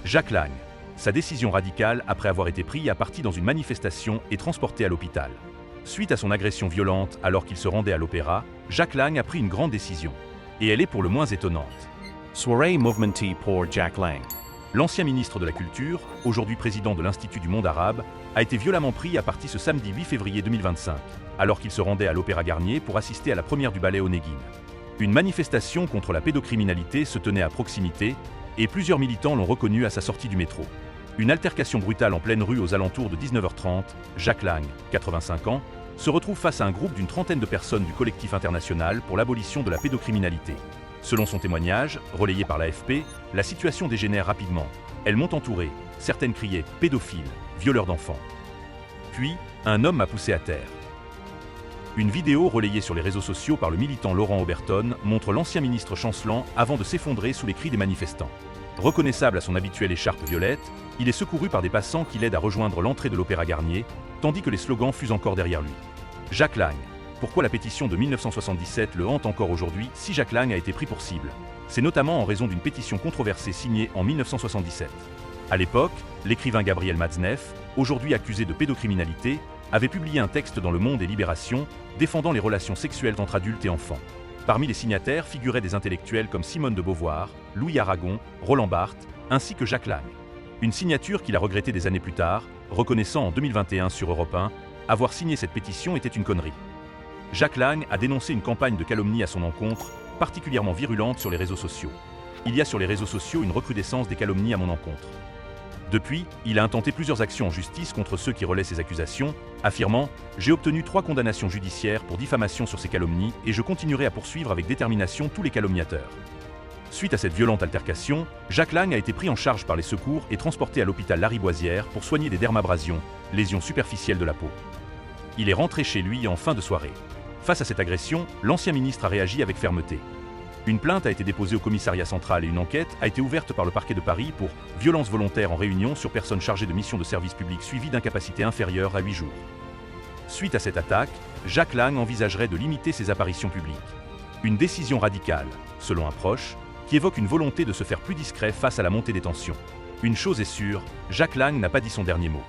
Jack Lang. Sa décision radicale après avoir été pris à partie dans une manifestation et transporté à l'hôpital. Suite à son agression violente alors qu'il se rendait à l'opéra, Jack Lang a pris une grande décision. Et elle est pour le moins étonnante. Soirée mouvementée pour Jack Lang. L'ancien ministre de la Culture, aujourd'hui président de l'Institut du monde arabe, a été violemment pris à partie ce samedi 8 février 2025, alors qu'il se rendait à l'Opéra Garnier pour assister à la première du ballet Onegin. Une manifestation contre la pédocriminalité se tenait à proximité, et plusieurs militants l'ont reconnu à sa sortie du métro. Une altercation brutale en pleine rue aux alentours de 19h30, Jack Lang, 85 ans, se retrouve face à un groupe d'une trentaine de personnes du collectif international pour l'abolition de la pédocriminalité. Selon son témoignage, relayé par l'AFP, la situation dégénère rapidement. Elles m'ont entouré, certaines criaient « pédophile, violeur d'enfants ». Puis, un homme m'a poussé à terre. Une vidéo relayée sur les réseaux sociaux par le militant Laurent Oberton montre l'ancien ministre chancelant avant de s'effondrer sous les cris des manifestants. Reconnaissable à son habituelle écharpe violette, il est secouru par des passants qui l'aident à rejoindre l'entrée de l'Opéra Garnier, tandis que les slogans fusent encore derrière lui. Jack Lang. Pourquoi la pétition de 1977 le hante encore aujourd'hui si Jack Lang a été pris pour cible? C'est notamment en raison d'une pétition controversée signée en 1977. À l'époque, l'écrivain Gabriel Matzneff, aujourd'hui accusé de pédocriminalité, avait publié un texte dans Le Monde et Libération défendant les relations sexuelles entre adultes et enfants. Parmi les signataires figuraient des intellectuels comme Simone de Beauvoir, Louis Aragon, Roland Barthes, ainsi que Jack Lang. Une signature qu'il a regrettée des années plus tard, reconnaissant en 2021 sur Europe 1 avoir signé cette pétition était une connerie. Jack Lang a dénoncé une campagne de calomnie à son encontre, particulièrement virulente sur les réseaux sociaux. Il y a sur les réseaux sociaux une recrudescence des calomnies à mon encontre. Depuis, il a intenté plusieurs actions en justice contre ceux qui relaient ces accusations, affirmant « J'ai obtenu 3 condamnations judiciaires pour diffamation sur ces calomnies et je continuerai à poursuivre avec détermination tous les calomniateurs ». Suite à cette violente altercation, Jack Lang a été pris en charge par les secours et transporté à l'hôpital Lariboisière pour soigner des dermabrasions, lésions superficielles de la peau. Il est rentré chez lui en fin de soirée. Face à cette agression, l'ancien ministre a réagi avec fermeté. Une plainte a été déposée au commissariat central et une enquête a été ouverte par le parquet de Paris pour violence volontaire en réunion sur personne chargée de mission de service public suivie d'incapacité inférieure à 8 jours. Suite à cette attaque, Jack Lang envisagerait de limiter ses apparitions publiques. Une décision radicale, selon un proche, qui évoque une volonté de se faire plus discret face à la montée des tensions. Une chose est sûre, Jack Lang n'a pas dit son dernier mot.